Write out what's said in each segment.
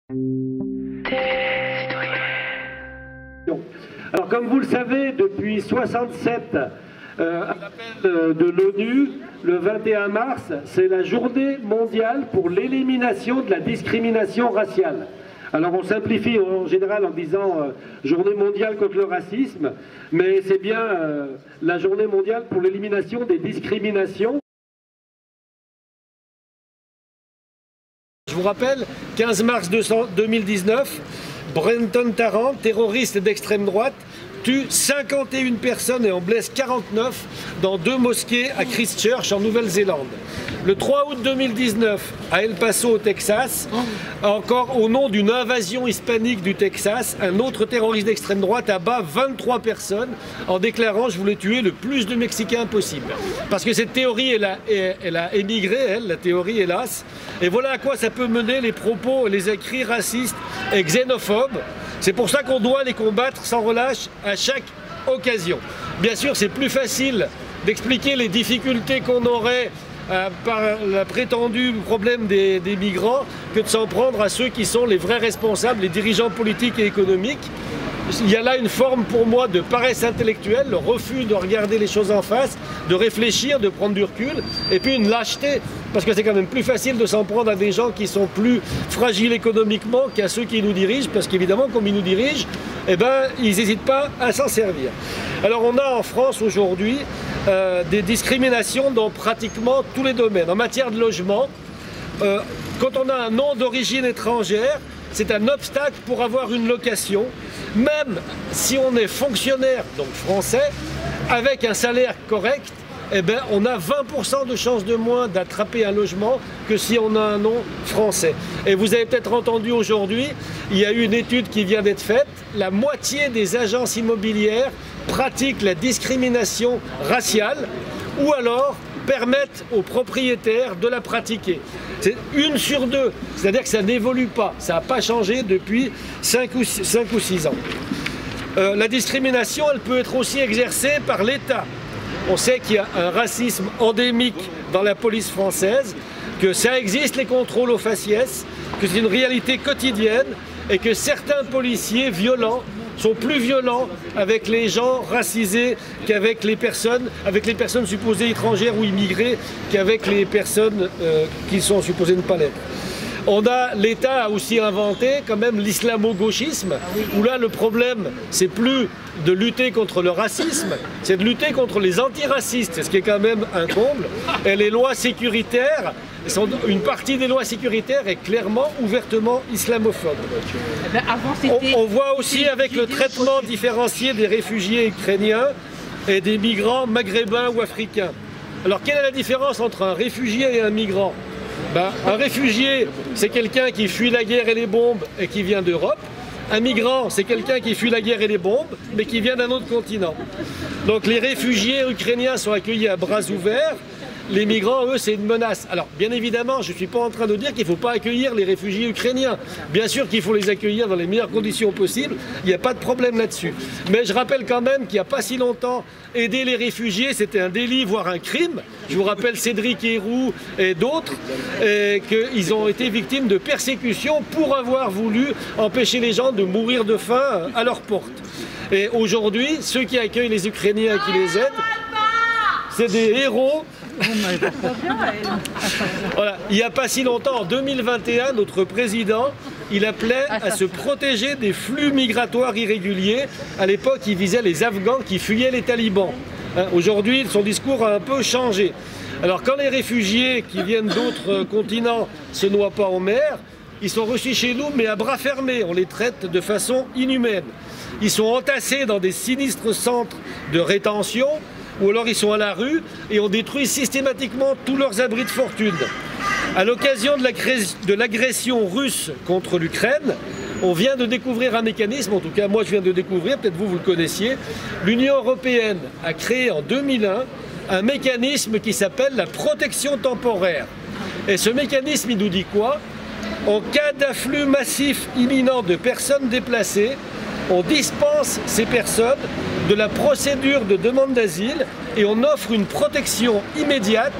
Alors comme vous le savez, depuis 67, à l'appel de l'ONU, le 21 mars, c'est la journée mondiale pour l'élimination de la discrimination raciale. Alors on simplifie en général en disant journée mondiale contre le racisme, mais c'est bien la journée mondiale pour l'élimination des discriminations. Je vous rappelle, 15 mars 2019, Brenton Tarrant, terroriste d'extrême droite, tue 51 personnes et en blesse 49 dans 2 mosquées à Christchurch en Nouvelle-Zélande. Le 3 août 2019, à El Paso au Texas, encore au nom d'une invasion hispanique du Texas, un autre terroriste d'extrême droite abat 23 personnes en déclarant « je voulais tuer le plus de Mexicains possible ». Parce que cette théorie, elle a émigré, elle, la théorie, hélas. Et voilà à quoi ça peut mener les propos, les écrits racistes et xénophobes. C'est pour ça qu'on doit les combattre sans relâche à chaque occasion. Bien sûr, c'est plus facile d'expliquer les difficultés qu'on aurait par le prétendu problème des migrants que de s'en prendre à ceux qui sont les vrais responsables, les dirigeants politiques et économiques. Il y a là une forme pour moi de paresse intellectuelle, le refus de regarder les choses en face, de réfléchir, de prendre du recul, et puis une lâcheté, parce que c'est quand même plus facile de s'en prendre à des gens qui sont plus fragiles économiquement qu'à ceux qui nous dirigent, parce qu'évidemment, comme ils nous dirigent, eh ben, ils n'hésitent pas à s'en servir. Alors on a en France aujourd'hui des discriminations dans pratiquement tous les domaines. En matière de logement, quand on a un nom d'origine étrangère, c'est un obstacle pour avoir une location, même si on est fonctionnaire, donc français, avec un salaire correct, eh ben, on a 20% de chances de moins d'attraper un logement que si on a un nom français. Et vous avez peut-être entendu aujourd'hui, il y a eu une étude qui vient d'être faite, la moitié des agences immobilières pratiquent la discrimination raciale ou alors permettent aux propriétaires de la pratiquer. C'est 1 sur 2, c'est-à-dire que ça n'évolue pas, ça n'a pas changé depuis 5 ou 6 ans. La discrimination, elle peut être aussi exercée par l'État. On sait qu'il y a un racisme endémique dans la police française, que ça existe les contrôles aux faciès, que c'est une réalité quotidienne et que certains policiers violents sont plus violents avec les gens racisés qu'avec les personnes supposées étrangères ou immigrées qu'avec les personnes qui sont supposées ne pas l'être. L'État a aussi inventé quand même l'islamo-gauchisme, où là le problème c'est plus de lutter contre le racisme, c'est de lutter contre les antiracistes, ce qui est quand même un comble. Et les lois sécuritaires, une partie des lois sécuritaires est clairement, ouvertement islamophobe. On voit aussi avec le traitement différencié des réfugiés ukrainiens et des migrants maghrébins ou africains. Alors quelle est la différence entre un réfugié et un migrant ? Un réfugié, c'est quelqu'un qui fuit la guerre et les bombes et qui vient d'Europe. Un migrant, c'est quelqu'un qui fuit la guerre et les bombes, mais qui vient d'un autre continent. Donc les réfugiés ukrainiens sont accueillis à bras ouverts. Les migrants, eux, c'est une menace. Alors, bien évidemment, je ne suis pas en train de dire qu'il ne faut pas accueillir les réfugiés ukrainiens. Bien sûr qu'il faut les accueillir dans les meilleures conditions possibles. Il n'y a pas de problème là-dessus. Mais je rappelle quand même qu'il n'y a pas si longtemps, aider les réfugiés, c'était un délit, voire un crime. Je vous rappelle Cédric Héroux et d'autres, qu'ils ont été victimes de persécutions pour avoir voulu empêcher les gens de mourir de faim à leur porte. Et aujourd'hui, ceux qui accueillent les Ukrainiens et qui les aident, c'est des héros. Voilà. Il n'y a pas si longtemps, en 2021, notre président, il appelait à se protéger des flux migratoires irréguliers. À l'époque, il visait les Afghans qui fuyaient les talibans. Aujourd'hui, son discours a un peu changé. Alors quand les réfugiés qui viennent d'autres continents se noient pas en mer, ils sont reçus chez nous, mais à bras fermés. On les traite de façon inhumaine. Ils sont entassés dans des sinistres centres de rétention, ou alors ils sont à la rue et on détruit systématiquement tous leurs abris de fortune. À l'occasion de l'agression russe contre l'Ukraine, on vient de découvrir un mécanisme, en tout cas moi je viens de découvrir, peut-être vous le connaissiez, l'Union européenne a créé en 2001 un mécanisme qui s'appelle la protection temporaire. Et ce mécanisme, il nous dit quoi? En cas d'afflux massif imminent de personnes déplacées, on dispense ces personnes de la procédure de demande d'asile et on offre une protection immédiate,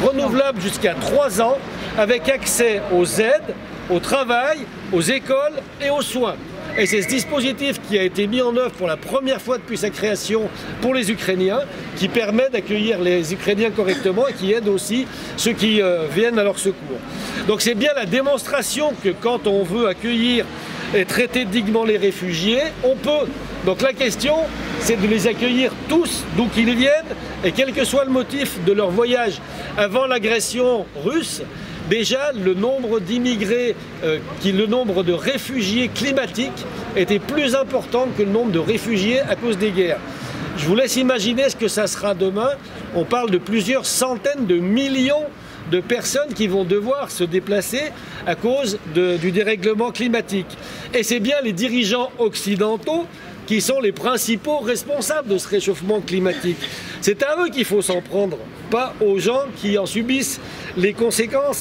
renouvelable jusqu'à 3 ans, avec accès aux aides, au travail, aux écoles et aux soins. Et c'est ce dispositif qui a été mis en œuvre pour la première fois depuis sa création pour les Ukrainiens, qui permet d'accueillir les Ukrainiens correctement et qui aide aussi ceux qui viennent à leur secours. Donc c'est bien la démonstration que quand on veut accueillir et traiter dignement les réfugiés, on peut. Donc la question, c'est de les accueillir tous, d'où qu'ils viennent, et quel que soit le motif de leur voyage. Avant l'agression russe, déjà, le nombre d'immigrés, le nombre de réfugiés climatiques était plus important que le nombre de réfugiés à cause des guerres. Je vous laisse imaginer ce que ça sera demain. On parle de plusieurs centaines de millions de personnes qui vont devoir se déplacer à cause du dérèglement climatique. Et c'est bien les dirigeants occidentaux qui sont les principaux responsables de ce réchauffement climatique. C'est à eux qu'il faut s'en prendre, pas aux gens qui en subissent les conséquences.